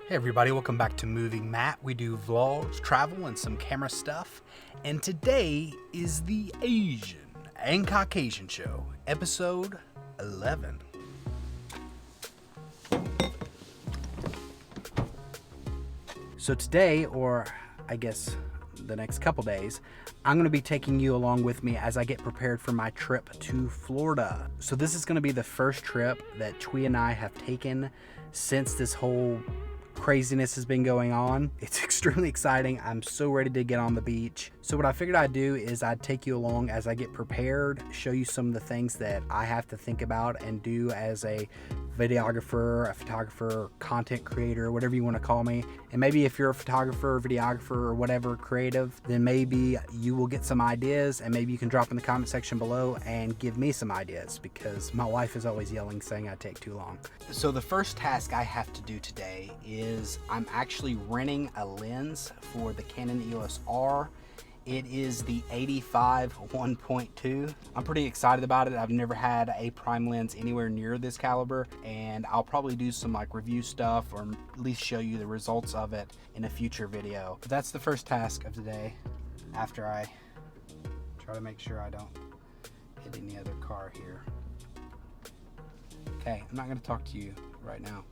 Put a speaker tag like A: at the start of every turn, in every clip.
A: Hey everybody, welcome back to Moving Matt. We do vlogs, travel, and some camera stuff. And today is the Asian and Caucasian Show, episode 11. So today, or I guess the next couple days, I'm going to be taking you along with me as I get prepared for my trip to Florida. So this is going to be the first trip that Twee and I have taken since this whole craziness has been going on. It's extremely exciting. I'm so ready to get on the beach. So what I figured I'd do is I'd take you along as I get prepared, show you some of the things that I have to think about and do as a videographer, a photographer, content creator, whatever you want to call me. And maybe if you're a photographer, videographer, or whatever creative, then maybe you will get some ideas and maybe you can drop in the comment section below and give me some ideas because my wife is always yelling saying I take too long. So the first task I have to do today is I'm actually renting a lens for the Canon EOS R. It is the 85 1.2. I'm pretty excited about it. I've never had a prime lens anywhere near this caliber, and I'll probably do some like review stuff or at least show you the results of it in a future video. But that's the first task of today after I try to make sure I don't hit any other car here. Okay, I'm not gonna talk to you right now.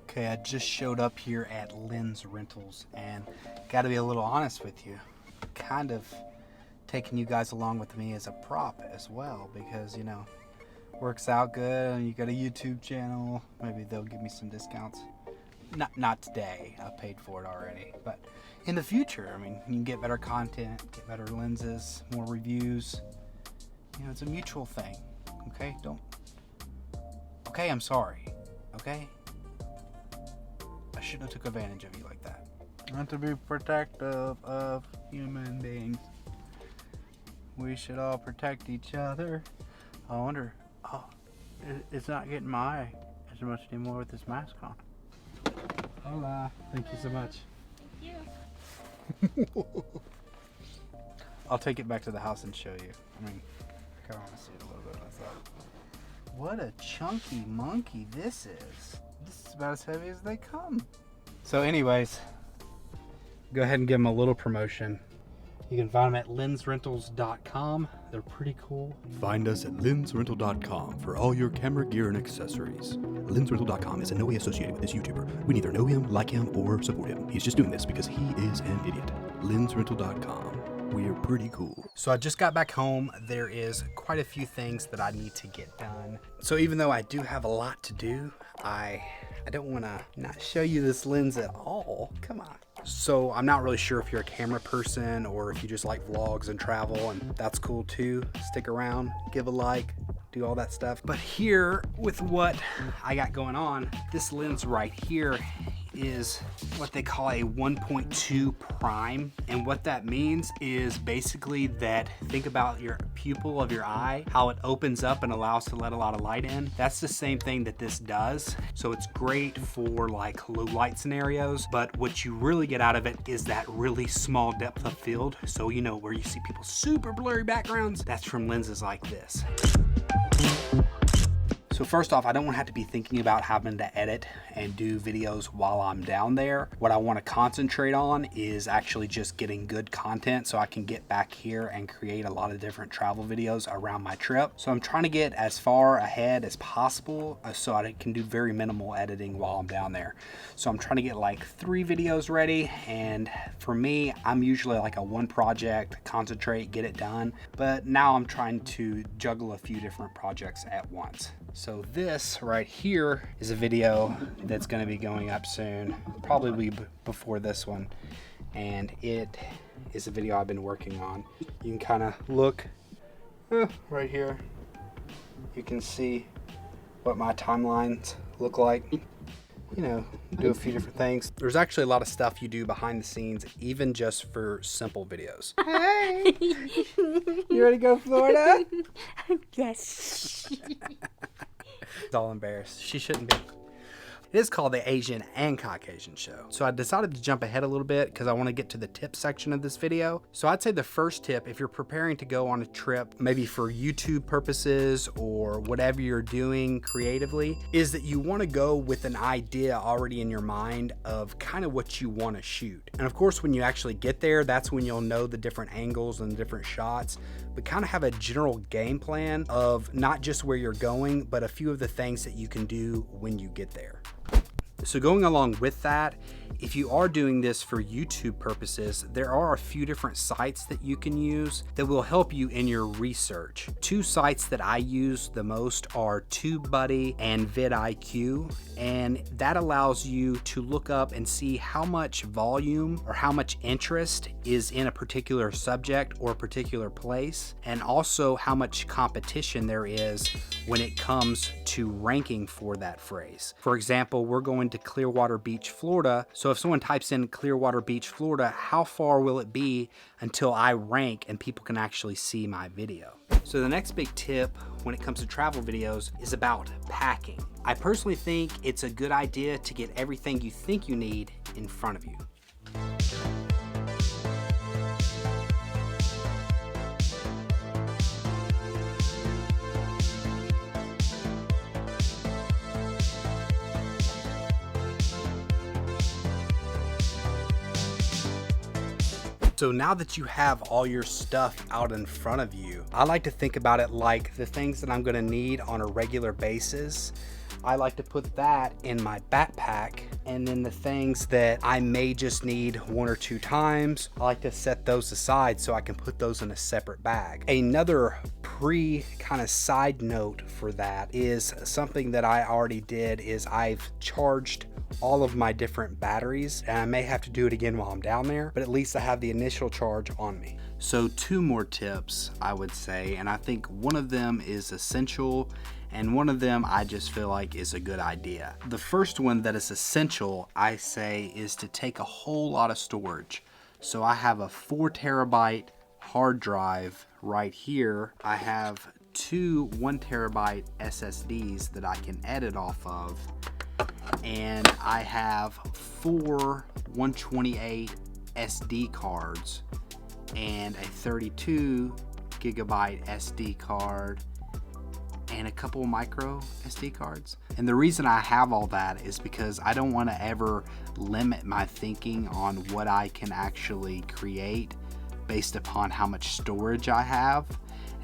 A: Okay, I just showed up here at Lens Rentals and got to be a little honest with you, kind of taking you guys along with me as a prop as well because, you know, works out good and you got a YouTube channel, maybe they'll give me some discounts. Not today, I paid for it already, but in the future, I mean, you can get better content, get better lenses, more reviews. You know, it's a mutual thing, okay? Okay, I'm sorry, okay? I shouldn't have took advantage of you like that. Not to be protective of human beings. We should all protect each other. I wonder, it's not getting my eye as much anymore with this mask on. Hola, thank you so much.
B: Thank you.
A: I'll take it back to the house and show you. I mean, I kind of want to see it a little bit myself. What a chunky monkey this is. This is about as heavy as they come. So anyways, go ahead and give them a little promotion. You can find them at lensrentals.com. They're pretty cool.
C: Find us at lensrental.com for all your camera gear and accessories. Lensrental.com is in no way associated with this YouTuber. We neither know him, like him, or support him. He's just doing this because he is an idiot. Lensrental.com. We are pretty cool.
A: So I just got back home. There is quite a few things that I need to get done. So even though I do have a lot to do, I don't want to not show you this lens at all. Come on. So I'm not really sure if you're a camera person or if you just like vlogs and travel, and that's cool too. Stick around, give a like, do all that stuff. But here with what I got going on, this lens right here is what they call a 1.2 prime, and what that means is basically that, think about your pupil of your eye, how it opens up and allows to let a lot of light in. That's the same thing that this does. So it's great for like low light scenarios, but what you really get out of it is that really small depth of field. So you know, where you see people super blurry backgrounds, that's from lenses like this. So first off, I don't want to have to be thinking about having to edit and do videos while I'm down there. What I want to concentrate on is actually just getting good content so I can get back here and create a lot of different travel videos around my trip. So I'm trying to get as far ahead as possible so I can do very minimal editing while I'm down there. So I'm trying to get like 3 videos ready, and for me, I'm usually like a one project, concentrate, get it done. But now I'm trying to juggle a few different projects at once. So this right here is a video that's going to be going up soon, probably before this one, and it is a video I've been working on. You can kind of look right here. You can see what my timelines look like. You know, do a few different things. There's actually a lot of stuff you do behind the scenes, even just for simple videos. Hey, you ready to go to Florida?
B: Yes.
A: All embarrassed. She shouldn't be. It is called the Asian and Caucasian show. So I decided to jump ahead a little bit because I want to get to the tip section of this video. So I'd say the first tip, if you're preparing to go on a trip, maybe for YouTube purposes or whatever you're doing creatively, is that you want to go with an idea already in your mind of kind of what you want to shoot. And of course, when you actually get there, that's when you'll know the different angles and different shots, but kind of have a general game plan of not just where you're going, but a few of the things that you can do when you get there. So going along with that, if you are doing this for YouTube purposes, there are a few different sites that you can use that will help you in your research. Two sites that I use the most are TubeBuddy and vidIQ, and that allows you to look up and see how much volume or how much interest is in a particular subject or a particular place, and also how much competition there is when it comes to ranking for that phrase. For example, we're going to Clearwater Beach, Florida. So if someone types in Clearwater Beach, Florida, how far will it be until I rank and people can actually see my video? So the next big tip when it comes to travel videos is about packing. I personally think it's a good idea to get everything you think you need in front of you. So now that you have all your stuff out in front of you, I like to think about it like the things that I'm gonna need on a regular basis. I like to put that in my backpack, and then the things that I may just need one or two times, I like to set those aside so I can put those in a separate bag. Another kind of side note for that is something that I already did is I've charged all of my different batteries, and I may have to do it again while I'm down there, but at least I have the initial charge on me. So two more tips I would say, and I think one of them is essential and one of them I just feel like is a good idea. The first one that is essential, I say, is to take a whole lot of storage. So I have a 4 terabyte hard drive right here. I have two 1 terabyte SSDs that I can edit off of, and I have 4 128 SD cards and a 32 gigabyte SD card and a couple micro SD cards. And the reason I have all that is because I don't want to ever limit my thinking on what I can actually create based upon how much storage I have,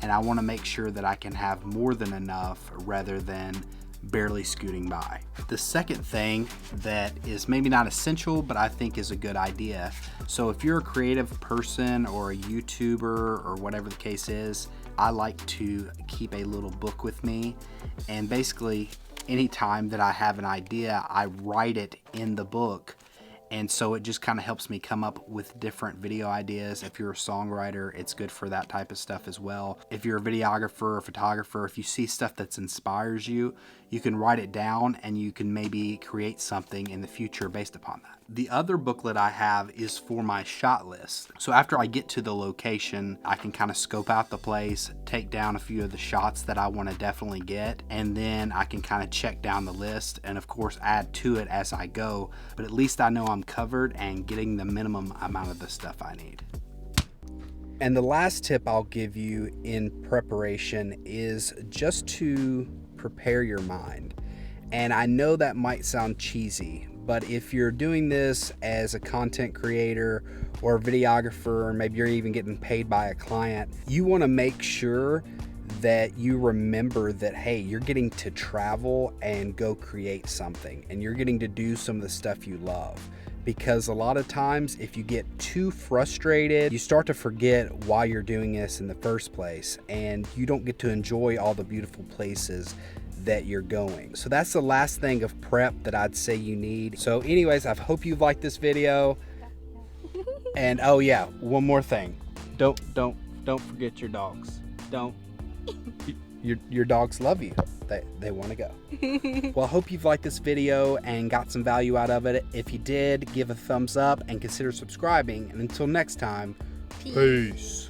A: and I want to make sure that I can have more than enough rather than barely scooting by. The second thing that is maybe not essential, but I think is a good idea. So if you're a creative person or a YouTuber or whatever the case is, I like to keep a little book with me, and basically anytime that I have an idea, I write it in the book. And so it just kind of helps me come up with different video ideas. If you're a songwriter, it's good for that type of stuff as well. If you're a videographer or photographer, if you see stuff that inspires you, you can write it down and you can maybe create something in the future based upon that. The other booklet I have is for my shot list. So after I get to the location, I can kind of scope out the place, take down a few of the shots that I want to definitely get, and then I can kind of check down the list and of course add to it as I go. But at least I know I'm covered and getting the minimum amount of the stuff I need. And the last tip I'll give you in preparation is just to prepare your mind. And I know that might sound cheesy, but if you're doing this as a content creator or a videographer, or maybe you're even getting paid by a client, you want to make sure that you remember that, hey, you're getting to travel and go create something, and you're getting to do some of the stuff you love. Because a lot of times if you get too frustrated, you start to forget why you're doing this in the first place, and you don't get to enjoy all the beautiful places that you're going. So that's the last thing of prep that I'd say you need. So anyways, I hope you've liked this video. And oh yeah, one more thing. Don't forget your dogs. Don't. Your dogs love you. They want to go. Well, I hope you've liked this video and got some value out of it. If you did, give a thumbs up and consider subscribing. And until next time, peace.